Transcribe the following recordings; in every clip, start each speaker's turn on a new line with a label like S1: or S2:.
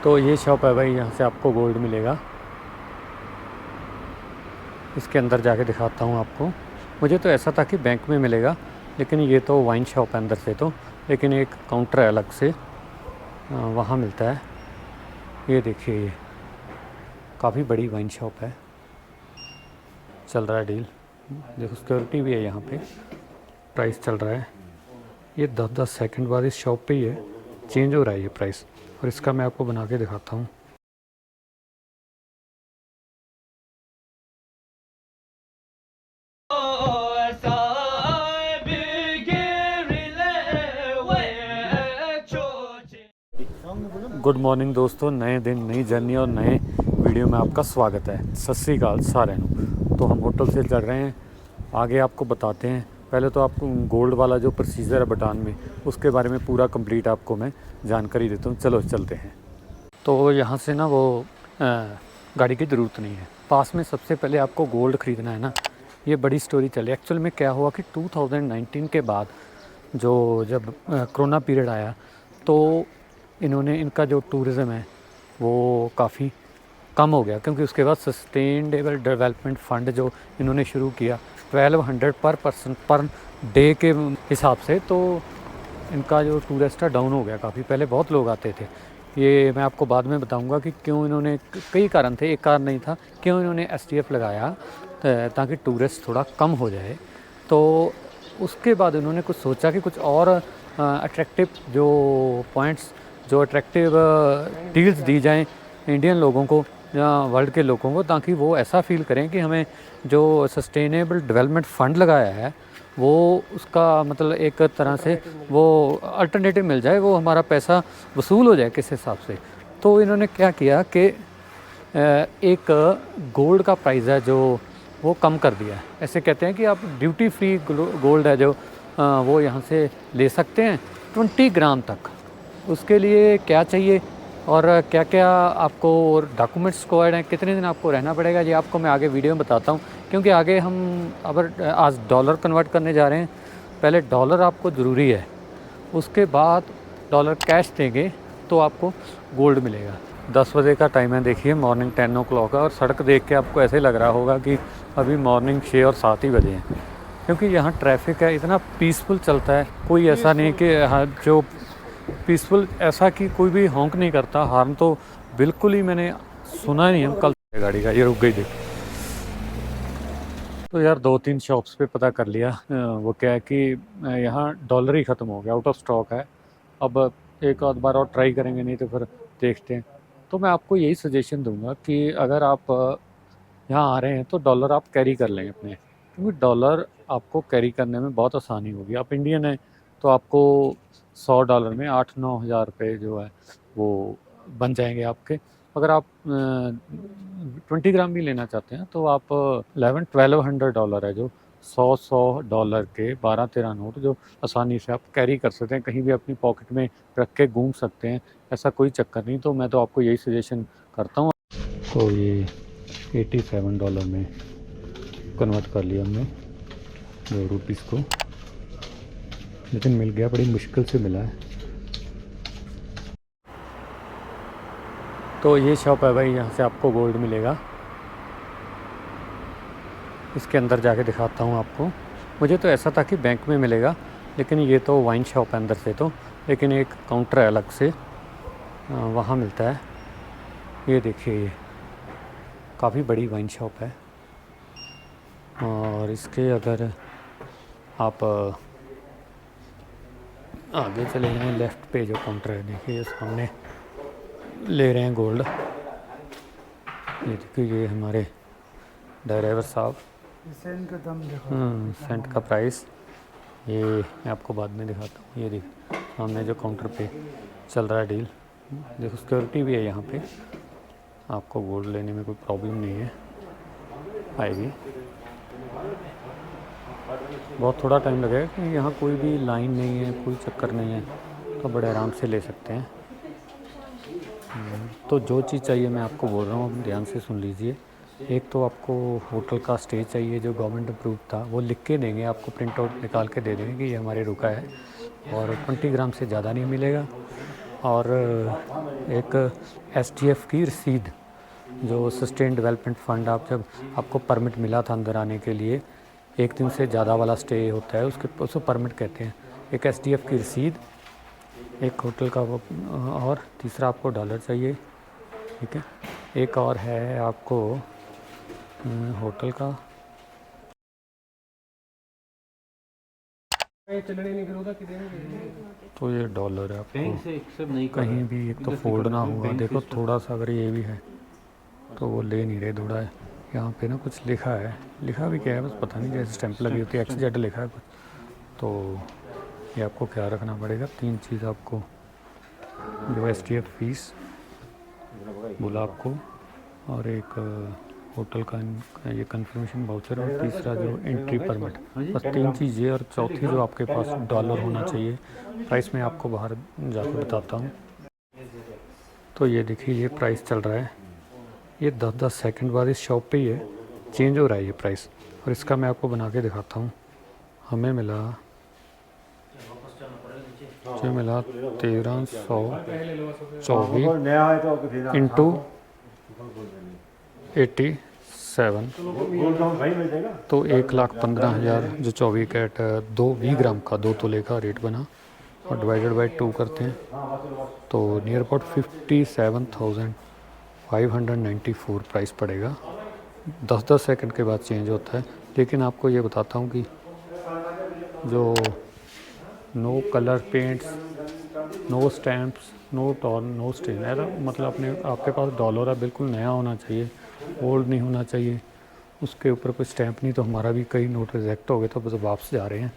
S1: तो ये शॉप है भाई, यहाँ से आपको गोल्ड मिलेगा। इसके अंदर जाके दिखाता हूँ आपको। मुझे तो ऐसा था कि बैंक में मिलेगा, लेकिन ये तो वाइन शॉप है अंदर से तो, लेकिन एक काउंटर है अलग से, वहाँ मिलता है। ये देखिए, ये काफ़ी बड़ी वाइन शॉप है, चल रहा है डील। देखो सिक्योरिटी भी है यहाँ पे, प्राइस चल रहा है। ये 10-10 सेकंड बाद इस शॉप पे ही है, चेंज हो रहा है ये प्राइस। और इसका मैं आपको बना के दिखाता हूँ। गुड मॉर्निंग दोस्तों, नए दिन नई जर्नी और नए वीडियो में आपका स्वागत है। सत श्री अकाल सारे नू। तो हम होटल से चल रहे हैं, आगे आपको बताते हैं। पहले तो आपको गोल्ड वाला जो प्रोसीजर है भूटान में, उसके बारे में पूरा कंप्लीट आपको मैं जानकारी देता हूँ। चलो चलते हैं। तो यहाँ से ना वो गाड़ी की ज़रूरत नहीं है, पास में सबसे पहले आपको गोल्ड ख़रीदना है ना। ये बड़ी स्टोरी चली। एक्चुअल में क्या हुआ कि 2019 के बाद जब कोरोना पीरियड आया, तो इन्होंने इनका जो टूरिज़्म है वो काफ़ी कम हो गया, क्योंकि उसके बाद सस्टेनेबल डेवलपमेंट फ़ंड जो इन्होंने शुरू किया 1200 पर पर्सन पर डे के हिसाब से, तो इनका जो टूरिस्ट है डाउन हो गया काफ़ी। पहले बहुत लोग आते थे। ये मैं आपको बाद में बताऊंगा कि क्यों इन्होंने, कई कारण थे, एक कारण नहीं था, क्यों इन्होंने एसटीएफ लगाया ताकि टूरिस्ट थोड़ा कम हो जाए। तो उसके बाद उन्होंने कुछ सोचा कि कुछ और अट्रैक्टिव जो पॉइंट्स, जो अट्रैक्टिव डील्स दी जाएं इंडियन लोगों को या वर्ल्ड के लोगों को, ताकि वो ऐसा फील करें कि हमें जो सस्टेनेबल डेवलपमेंट फ़ंड लगाया है वो उसका मतलब एक तरह से वो अल्टरनेटिव मिल जाए, वो हमारा पैसा वसूल हो जाए किस हिसाब से। तो इन्होंने क्या किया कि एक गोल्ड का प्राइस है जो वो कम कर दिया है। ऐसे कहते हैं कि आप ड्यूटी फ्री गोल्ड है जो वो यहाँ से ले सकते हैं 20 ग्राम तक। उसके लिए क्या चाहिए और क्या क्या आपको डॉक्यूमेंट्स रिक्वायर्ड हैं, कितने दिन आपको रहना पड़ेगा, ये आपको मैं आगे वीडियो में बताता हूँ। क्योंकि आगे हम अगर आज डॉलर कन्वर्ट करने जा रहे हैं, पहले डॉलर आपको ज़रूरी है, उसके बाद डॉलर कैश देंगे तो आपको गोल्ड मिलेगा। 10 बजे का टाइम है, देखिए मॉर्निंग 10 ओ क्लॉक है, और सड़क देख के आपको ऐसे लग रहा होगा कि अभी मॉर्निंग 6 और 7 ही बजे हैं, क्योंकि यहाँ ट्रैफिक है, इतना पीसफुल चलता है। कोई ऐसा नहीं कि जो पीसफुल ऐसा कि कोई भी हॉन्क नहीं करता। हार्न तो बिल्कुल ही मैंने सुना ही नहीं है कल गाड़ी का। ये रुक गई देख। तो यार 2-3 शॉप्स पे पता कर लिया, वो क्या है कि यहाँ डॉलर ही ख़त्म हो गया, आउट ऑफ स्टॉक है। अब एक आध बार और ट्राई करेंगे, नहीं तो फिर देखते हैं। तो मैं आपको यही सजेशन दूंगा कि अगर आप यहाँ आ रहे हैं तो डॉलर आप कैरी कर लें अपने, क्योंकि डॉलर आपको कैरी करने में बहुत आसानी होगी। आप इंडियन हैं तो आपको $100 में 8-9 हज़ार रुपये जो है वो बन जाएंगे आपके। अगर आप 20 ग्राम भी लेना चाहते हैं तो आप 11-1200 है जो $100 के 12-13 नोट जो आसानी से आप कैरी कर सकते हैं, कहीं भी अपनी पॉकेट में रख के घूम सकते हैं, ऐसा कोई चक्कर नहीं। तो मैं तो आपको यही सजेशन करता हूँ। तो ये $87 में कन्वर्ट कर लिया हमने जो रुपीज़ को, लेकिन मिल गया, बड़ी मुश्किल से मिला है। तो ये शॉप है भाई, यहाँ से आपको गोल्ड मिलेगा। इसके अंदर जाके दिखाता हूँ आपको। मुझे तो ऐसा था कि बैंक में मिलेगा, लेकिन ये तो वाइन शॉप है अंदर से तो, लेकिन एक काउंटर है अलग से, वहाँ मिलता है। ये देखिए, ये काफ़ी बड़ी वाइन शॉप है। और इसके अगर आप आगे चले जाएँ, लेफ़्ट पे जो काउंटर है देखिए सामने ले रहे हैं गोल्ड। ये देखिए, ये हमारे ड्राइवर साहब।
S2: सेंट का दाम देखो।
S1: सेंट का प्राइस ये मैं आपको बाद में दिखाता हूँ। ये देखिए सामने जो काउंटर पे चल रहा है डील। देखो सिक्योरिटी भी है यहाँ पे, आपको गोल्ड लेने में कोई प्रॉब्लम नहीं है आएगी। बहुत थोड़ा टाइम लगेगा कि यहाँ कोई भी लाइन नहीं है, कोई चक्कर नहीं है, तो बड़े आराम से ले सकते हैं। तो जो चीज़ चाहिए मैं आपको बोल रहा हूँ, ध्यान से सुन लीजिए। एक तो आपको होटल का स्टे चाहिए जो गवर्नमेंट अप्रूव था, वो लिख के देंगे आपको, प्रिंट आउट निकाल के दे देंगे कि ये हमारे रुका है, और 20 ग्राम से ज़्यादा नहीं मिलेगा। और एक SDF की रसीद, जो सस्टेन डेवलपमेंट फ़ंड, आप जब आपको परमिट मिला था अंदर आने के लिए, 1 दिन से ज़्यादा वाला स्टे होता है, उसको परमिट कहते हैं। एक SDF की रसीद, एक होटल का वो, और तीसरा आपको डॉलर चाहिए, ठीक है। एक और है आपको होटल का, तो ये डॉलर है। आपको कहीं भी एक तो फोल्ड ना हुआ, देखो थोड़ा सा अगर ये भी है तो वो ले नहीं रहे, थोड़ा है। यहाँ पे ना कुछ लिखा है, लिखा भी क्या है बस पता नहीं, जैसे स्टैंप लगी होती है, XZ लिखा है कुछ। तो ये आपको क्या रखना पड़ेगा, 3 चीज़ आपको, जो SDF फीस बोला आपको, और एक होटल का ये कंफर्मेशन वाउचर, और तीसरा जो एंट्री परमिट, बस 3 चीज़ें। और चौथी जो आपके पास डॉलर होना चाहिए। प्राइस मैं आपको बाहर जाकर बताता हूँ। तो ये देखिए, ये प्राइस चल रहा है, ये 10-10 सेकंड बाद इस शॉप पे ही है, चेंज हो रहा है ये प्राइस। और इसका मैं आपको बना के दिखाता हूँ। हमें मिला 1324 इंटू 87, तो 1,15,000 जो 24 कैरेट 20 ग्राम का 2 तोले का रेट बना, और डिवाइडेड बाई 2 करते हैं तो नियर अबाउट 57,594 प्राइस पड़ेगा। 10-10 सेकंड के बाद चेंज होता है। लेकिन आपको ये बताता हूँ कि जो no colour paints, no stamps, no torn, no stain, है ना, मतलब अपने आपके पास डॉलर है, बिल्कुल नया होना चाहिए, ओल्ड नहीं होना चाहिए, उसके ऊपर कोई स्टैंप नहीं। तो हमारा भी कई नोट रिजेक्ट हो गए, तो बस वापस जा रहे हैं,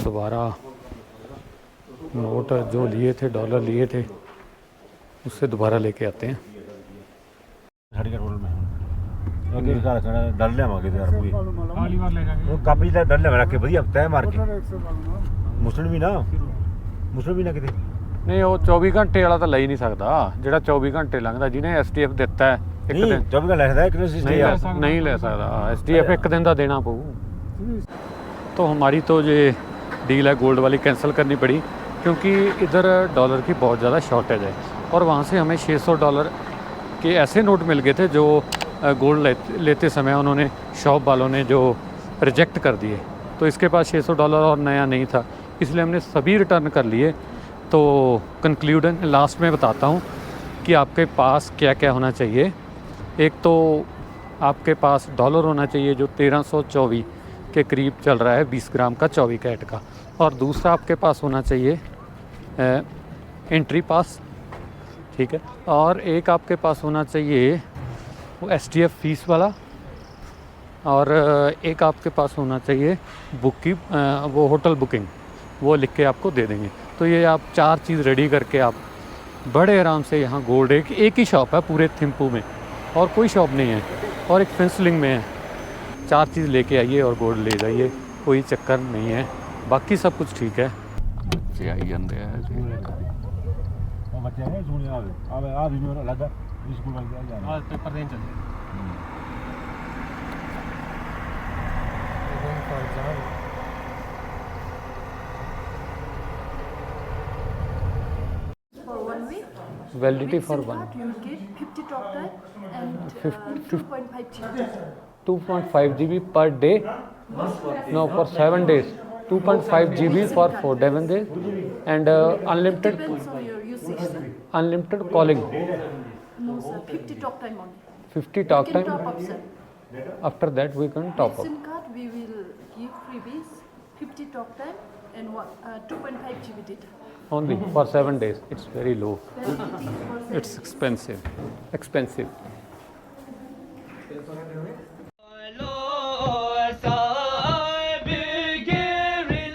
S1: दोबारा नोट जो लिए थे, डॉलर लिए थे, उससे दोबारा लेके आते हैं।
S3: डल लियावांगे यार पूरी कापी ਦਾ ਡਲ ਲਿਆ ਕੇ ਵਧੀਆ ਤੈ ਮਾਰ ਕੇ ਮੁਸਲਮ ਵੀ ਨਾ ਕਿਤੇ
S1: ਨਹੀਂ, ਉਹ 24 ਘੰਟੇ ਵਾਲਾ ਤਾਂ ਲੈ ਹੀ ਨਹੀਂ ਸਕਦਾ, ਜਿਹੜਾ 24 ਘੰਟੇ ਲੰਘਦਾ, ਜਿਹਨੇ SDF ਦਿੱਤਾ ਹੈ ਇੱਕ
S3: ਨਹੀਂ
S1: ਦਿਨ
S3: 24 ਘੰਟੇ ਲਿਖਦਾ ਇੱਕ ਦਿਨ
S1: नहीं ले सकता। SDF एक दिन का देना पड़ू। तो हमारी तो ये डील है गोल्ड वाली कैंसिल करनी पड़ी, क्योंकि इधर डॉलर की बहुत ज़्यादा शॉर्टेज है। और वहाँ से हमें $600 के ऐसे नोट मिल गए थे जो गोल्ड लेते समय उन्होंने, शॉप वालों ने जो रिजेक्ट कर दिए। तो इसके पास $600 और नया नहीं था, इसलिए हमने सभी रिटर्न कर लिए। तो कंक्लूडन लास्ट में बताता हूँ कि आपके पास क्या क्या होना चाहिए। एक तो आपके पास डॉलर होना चाहिए जो 1324 के करीब चल रहा है, 20 ग्राम का 24 कैरेट का। और दूसरा आपके पास होना चाहिए एंट्री पास, ठीक है। और एक आपके पास होना चाहिए वो SDF फीस वाला, और एक आपके पास होना चाहिए बुक की वो होटल बुकिंग, वो लिख के आपको दे देंगे। तो ये आप 4 चीज़ रेडी करके आप बड़े आराम से यहाँ गोल्ड, एक ही शॉप है पूरे थिम्पू में, और कोई शॉप नहीं है, और एक फेंसलिंग में है। 4 चीज़ लेके आइए और गोल्ड ले जाइए, कोई चक्कर नहीं है, बाकी सब कुछ ठीक है। बच्चे आई जाते हैं
S3: ਬੱਚੇ ਨੇ ਸੁਣਿਆ ਆਵੇ ਆ ਵੀ ਮੈਨੂੰ ਲੱਗਾ ਸਕੂਲ ਵਾਲੇ ਆ ਜਾਣਾ
S2: पेपर देने चले
S4: for 1 week.
S1: Validity
S4: With
S1: for
S4: SIM
S1: 1
S4: card, you will get 50 talk time and 2.5 GB.
S1: 2.5 GB per day, no, for 7 days, 2.5 GB for 7 days, and unlimited
S4: Depends on your usage, sir.
S1: calling,
S4: No, sir. 50 talk time only.
S1: 50 talk
S4: You can
S1: time.
S4: top up, sir.
S1: After that we can top up.
S4: SIM card, we will give freebies, 50 talk time and 2.5 GB data.
S1: Only for 7 days. It's very low.
S4: Validity for 7
S1: It's expensive.